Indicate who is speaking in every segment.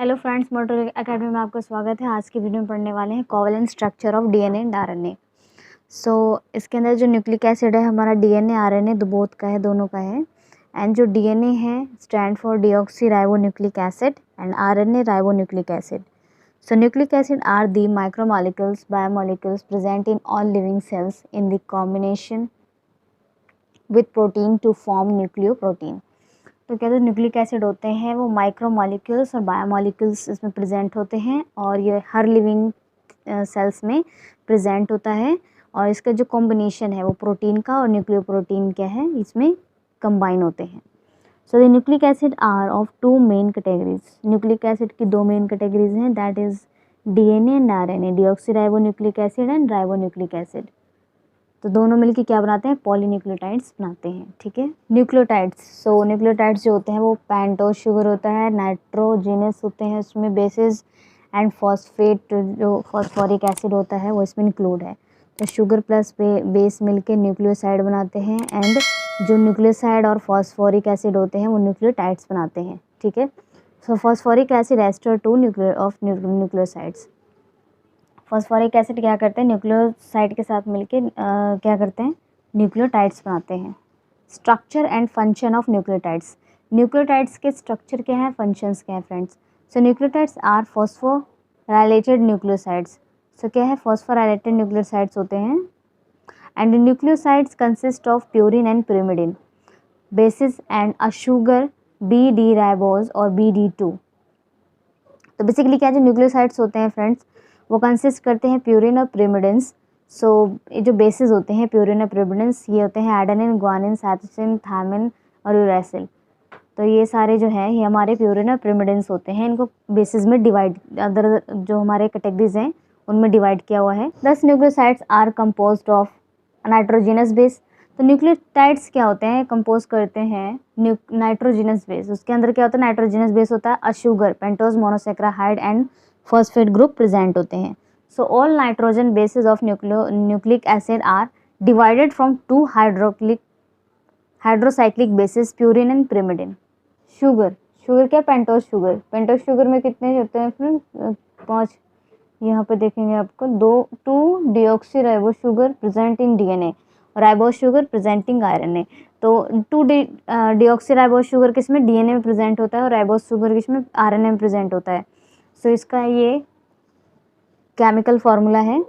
Speaker 1: Hello friends, मोटो academy में आपका स्वागत है। आज की वीडियो में पढ़ने वाले हैं covalent structure of DNA and RNA. इसके अंदर जो न्यूक्लिक एसिड है हमारा डीएनए आरएनए बोथ का है, दोनों का है। एंड जो डीएनए है stand for deoxy ribonucleic acid and RNA ribonucleic acid. So nucleic acid are the macromolecules, biomolecules present in all living cells in the combination with protein to form nucleoprotein। तो कहते हैं nucleic acid होते हैं वो micromolecules और biomolecules इसमें present होते हैं और ये हर लिविंग सेल्स में प्रेजेंट होता है। और इसका जो कॉम्बिनेशन है वो प्रोटीन का और न्यूक्लियोप्रोटीन क्या है, इसमें कंबाइन होते हैं। So the nucleic acid are of two main categories. Nucleic acid की दो मेन कैटेगरीज हैं, that is DNA and RNA, deoxyribonucleic acid and ribonucleic acid. तो दोनों मिलके क्या बनाते हैं, पॉलीन्यूक्लियोटाइड्स बनाते हैं। ठीक है, न्यूक्लियोटाइड्स। सो न्यूक्लियोटाइड्स जो होते हैं वो पेंटोज शुगर होता है, नाइट्रोजिनस होते हैं उसमें बेसिस, एंड फॉस्फेट जो फॉस्फोरिक एसिड होता है वो इसमें इंक्लूड है। तो शुगर प्लस बेस मिलके न्यूक्लियोसाइड बनाते हैं, एंड जो न्यूक्लियोसाइड और फॉस्फोरिक एसिड होते हैं वो न्यूक्लियोटाइड्स बनाते हैं। ठीक है, so phosphoric acid ester to nucleosides. Phosphoric acid क्या करते हैं, न्यूक्लियोसाइड के साथ मिलके क्या करते हैं, न्यूक्लियोटाइड्स बनाते हैं। Structure and function of nucleotides. Nucleotides के स्ट्रक्चर क्या है, फंक्शंस क्या है friends. So nucleotides are phosphorylated nucleosides. So क्या है, फॉस्फोराइलेटेड न्यूक्लियोसाइड्स होते हैं। And nucleosides consist of purine and pyrimidine, bases and a sugar BD ribose और BD2। तो बेसिकली क्या जो न्यूक्लियोसाइड्स होते हैं फ्रेंड्स वो कंसिस्ट करते हैं प्यूरिन और pyrimidines। सो ये जो बेसिस होते हैं प्यूरिन और pyrimidines ये होते हैं एडेनिन, ग्वानिन, साइटोसिन, थायमिन और यूरेसिल। तो ये सारे जो है ये हमारे प्यूरिन और pyrimidines होते हैं। इनको बेसिस में डिवाइड, अदर जो हमारे कैटेगरीज हैं उनमें डिवाइड किया हुआ है। 10 nucleosides are composed of nitrogenous base. तो न्यूक्लियोटाइड्स क्या होते हैं, कंपोज करते हैं नाइट्रोजिनस बेस। उसके अंदर क्या होता है, नाइट्रोजिनस बेस होता है, a sugar, pentose, monosaccharide and phosphate group present होते हैं। So all nitrogen bases of nucleic acid are divided from two hydrocyclic bases, purine and pyrimidine। Sugar क्या, पेंटोज शुगर में कितने होते हैं फ्रेंड्स, 5। यहाँ पे देखेंगे आपको 2 deoxy ribo sugar present in DNA, ribo sugar presenting RNA. तो 2 डीऑक्सी राइबो शुगर किसमें, डीएनए में प्रेजेंट होता है, और राइबो शुगर किसमें, आरएनए में प्रेजेंट होता है। सो इसका ये केमिकल फॉर्मूला है।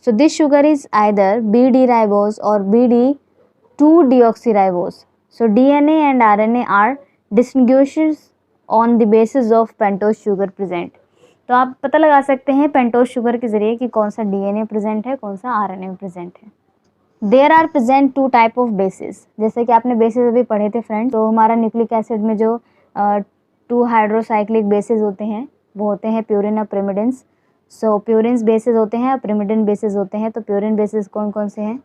Speaker 1: So this sugar is either BD ribose और BD2 deoxy ribose. So DNA and RNA are distinguished on the basis of pentose sugar present. तो आप पता लगा सकते हैं पेंटोज शुगर के जरिए कि कौन सा डीएनए प्रेजेंट है, कौन सा आरएनए में प्रेजेंट है। There are present 2 type of bases. जैसे कि आपने बेसिस अभी पढ़े थे फ्रेंड, तो हमारा न्यूक्लिक एसिड में जो 2 हाइड्रोसाइक्लिक बेसिस होते हैं वो होते हैं प्यूरिन और pyrimidines। सो प्यूरिन बेसिस होते हैं और pyrimidine बेसिस होते हैं। तो प्यूरिन बेसिस कौन कौन से हैं,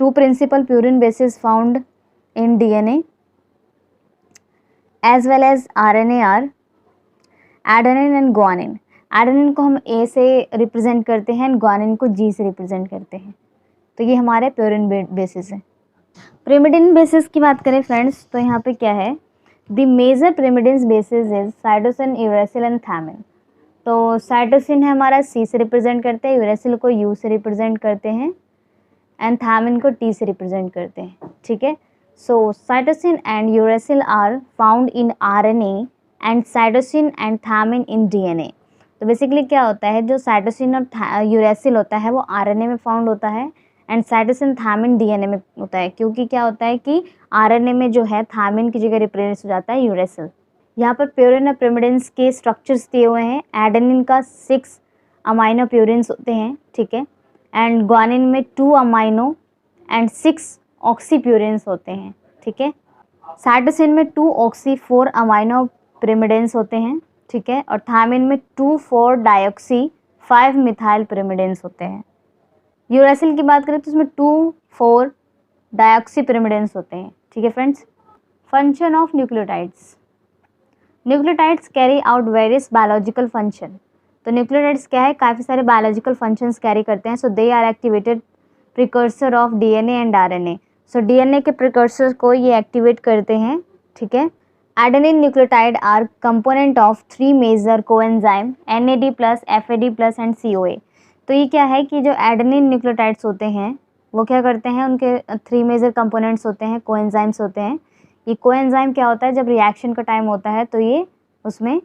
Speaker 1: 2 principal purine bases found in DNA as well as RNA are adenine and guanine. Adenine को हम A से रिप्रेजेंट करते हैं एंड ग्वानिन को G से रिप्रेजेंट करते हैं। तो ये हमारे प्यूरिन बेसिस है। pyrimidine बेसिस की बात करें फ्रेंड्स, तो यहाँ पे क्या है, the major pyrimidine bases is cytosine, uracil and thymine. तो साइटोसिन है हमारा C से रिप्रेजेंट करते हैं, यूरेसिल को U से रिप्रेजेंट करते हैं, एंड थायमिन को T से रिप्रेजेंट करते हैं। ठीक है, so cytosine and uracil are found in RNA and cytosine and thymine in DNA. तो बेसिकली क्या होता है, जो साइटोसिन और यूरेसिल होता है वो आरएनए में फाउंड होता है, एंड साइटोसिन थायमिन डीएनए में होता है। क्योंकि क्या होता है कि आरएनए में जो है थायमिन की जगह रिप्लेस हो जाता है यूरेसिल। यहाँ पर प्यूरिन और pyrimidines के स्ट्रक्चर्स दिए हुए हैं। एडेनिन का 6 अमाइनो प्यूरिन्स होते हैं, ठीक है, एंड ग्वानिन में 2 अमाइनो एंड 6 ऑक्सी प्यूरिन्स होते हैं। ठीक है, साइटोसिन में 2 ऑक्सी 4 अमाइनो pyrimidines होते हैं। ठीक है, और थायमिन में 2,4 डाइऑक्सी 5 मिथाइल pyrimidines होते हैं। यूरेसिल की बात करें तो इसमें 2,4 डाइऑक्सी pyrimidines होते हैं। ठीक है friends, function of nucleotides. Nucleotides carry out various biological function. तो न्यूक्लियोटाइड्स क्या है, काफ़ी सारे बायोलॉजिकल फंक्शंस कैरी करते हैं। So they are activated precursor of DNA and RNA. So DNA के प्रिकर्सर को ये एक्टिवेट करते हैं। ठीक है, Adenine nucleotide are component of 3 major coenzyme NAD+, FAD+ and CoA। तो ये क्या है कि जो एडेनिन न्यूक्लियोटाइड्स होते हैं वो क्या करते हैं, उनके 3 मेजर कंपोनेंट्स होते हैं, कोएंजाइम्स होते हैं। ये कोएंजाइम क्या होता है, जब रिएक्शन का टाइम होता है तो ये उसमें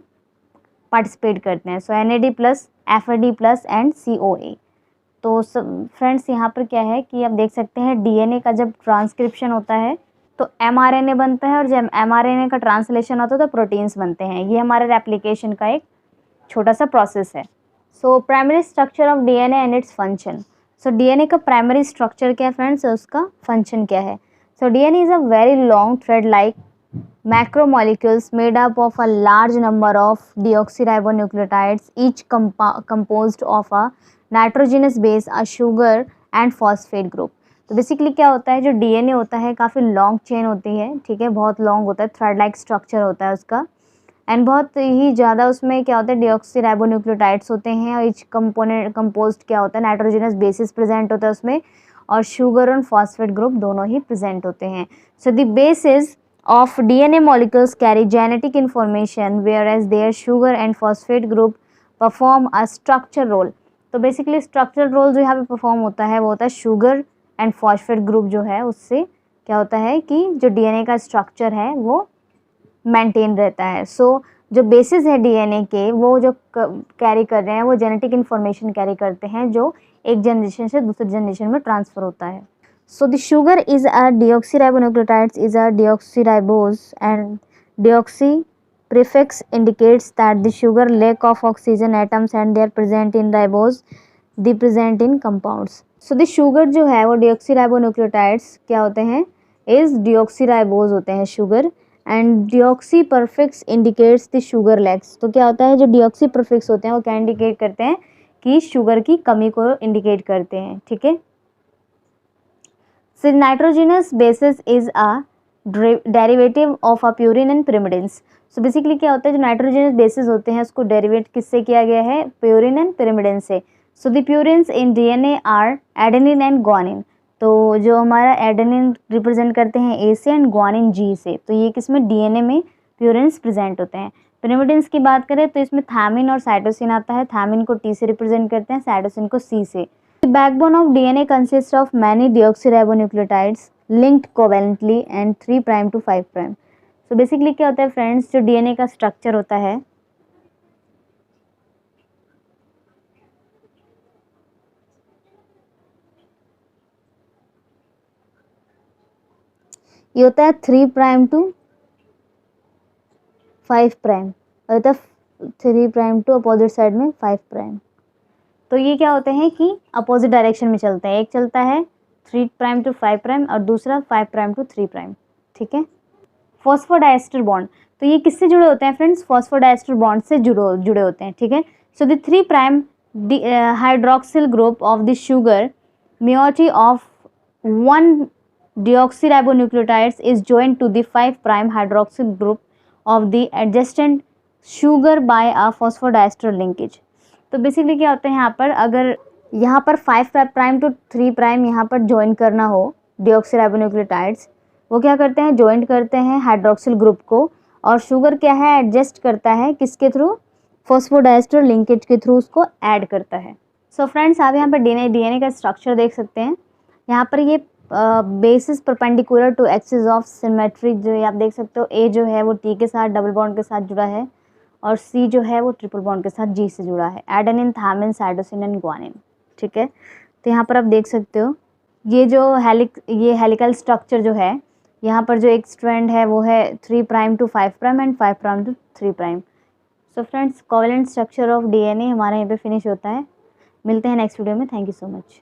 Speaker 1: पार्टिसिपेट करते हैं। सो NAD+, FAD+ एंड CoA। तो फ्रेंड्स यहाँ पर क्या है कि आप देख सकते हैं DNA का जब ट्रांसक्रिप्शन होता है तो mRNA बनता है, और जब mRNA का ट्रांसलेशन होता है तो प्रोटीन्स बनते हैं। ये हमारे रेप्लिकेशन का एक छोटा सा प्रोसेस है। So primary structure of DNA and its function. So DNA का प्राइमरी स्ट्रक्चर क्या है फ्रेंड्स, उसका फंक्शन क्या है। सो DNA is a very long thread like macromolecules made up of a large number of deoxyribonucleotides, each composed of a nitrogenous base, a sugar and phosphate group। तो basically क्या होता है, जो DNA होता है काफ़ी लॉन्ग चेन होती है, ठीक है, बहुत लॉन्ग होता है, थ्रेड लाइक स्ट्रक्चर होता है उसका, एंड बहुत ही ज़्यादा उसमें क्या होता है डीऑक्सीराइबोन्यूक्लियोटाइड्स होते हैं, और ईच कंपोनेंट कंपोज्ड क्या होता है नाइट्रोजनस बेसिस प्रेजेंट होता है उसमें, और शुगर और फॉस्फेट ग्रुप दोनों ही प्रेजेंट होते हैं। So the basis of DNA molecules carry genetic information whereas their sugar and phosphate group perform a structure role। तो बेसिकली स्ट्रक्चर रोल जो यहाँ पे परफॉर्म होता है वो होता है शुगर एंड फॉस्फेट ग्रुप जो है उससे क्या होता है कि जो DNA का स्ट्रक्चर है वो मेंटेन रहता है। सो जो बेसिस है DNA के वो जो कैरी कर रहे हैं वो जेनेटिक इन्फॉर्मेशन कैरी करते हैं जो एक जनरेशन से दूसरे जनरेशन में ट्रांसफ़र होता है। So the sugar is a deoxyribonucleotides is a deoxyribose, and deoxy prefix indicates that the sugar lack of oxygen atoms and they are present in ribose, they present in compounds। So the sugar जो है वो deoxyribonucleotides क्या होते हैं, is deoxyribose होते हैं sugar, and deoxy prefix indicates the sugar lacks। तो क्या होता है, जो deoxy prefix होते हैं वो क्या इंडिकेट करते हैं कि शुगर की कमी को इंडिकेट करते हैं, ठीक है। So nitrogenous basis is a derivative of a purine and pyrimidines। So basically क्या होता है, जो नाइट्रोजनस बेसिस होते हैं उसको डेरिवेट किससे किया गया है, प्यूरिन एंड pyrimidine से। So the purines in DNA are adenine and guanine। तो जो हमारा एडेनिन रिप्रेजेंट करते हैं A से एंड गुआनिन G से, तो ये किसमें DNA में प्यूरिन्स प्रेजेंट होते हैं। pyrimidines की बात करें तो इसमें थामिन और साइटोसिन आता है, थामिन को T से रिप्रेजेंट करते हैं, साइटोसिन को C से। The backbone of DNA consists of many deoxyribonucleotides linked covalently and 3' to 5'। So basically क्या होता है फ्रेंड्स, जो DNA का स्ट्रक्चर होता है ये होता है 3' to 5', होता है 3' to अपोजिट साइड में 5'। तो ये क्या होते हैं कि अपोजिट डायरेक्शन में चलते हैं, एक चलता है 3' to 5' और दूसरा 5' to 3', ठीक है। फॉस्फोडाइस्टर बॉन्ड, तो ये किससे जुड़े होते हैं फ्रेंड्स, फॉस्फोडाइस्टर बॉन्ड से जुड़े होते हैं, ठीक है। So the 3' hydroxyl group of the sugar moiety of 1 deoxyribonucleotides is joined to the 5' hydroxyl group of the adjacent sugar by a phosphodiester linkage। तो बेसिकली क्या होता है यहाँ पर, अगर यहाँ पर 5' to 3' यहाँ पर ज्वाइन करना हो डिऑक्सीराइबोन्यूक्लियोटाइड्स, वो क्या करते हैं, ज्वाइंट करते हैं हाइड्रोक्सिल ग्रुप को, और शुगर क्या है एडजस्ट करता है किसके थ्रू, फॉस्फोडाइस्टर लिंकेज के थ्रू उसको ऐड करता है। सो फ्रेंड्स आप यहाँ पर DNA का स्ट्रक्चर देख सकते हैं। यहाँ पर ये bases perpendicular to axis of symmetry, जो आप देख सकते हो A जो है वो T के साथ डबल बॉन्ड के साथ जुड़ा है, और C जो है वो ट्रिपल बॉन्ड के साथ G से जुड़ा है, एडेनिन, थामिन, साइटोसिन एंड गुआनिन, ठीक है। तो यहाँ पर आप देख सकते हो ये जो हेलिकल स्ट्रक्चर जो है, यहाँ पर जो एक स्ट्रैंड है वो है 3' to 5' and 5' to 3'। So friends covalent structure of DNA हमारा यहाँ पे फिनिश होता है। मिलते हैं नेक्स्ट वीडियो में। Thank you so much.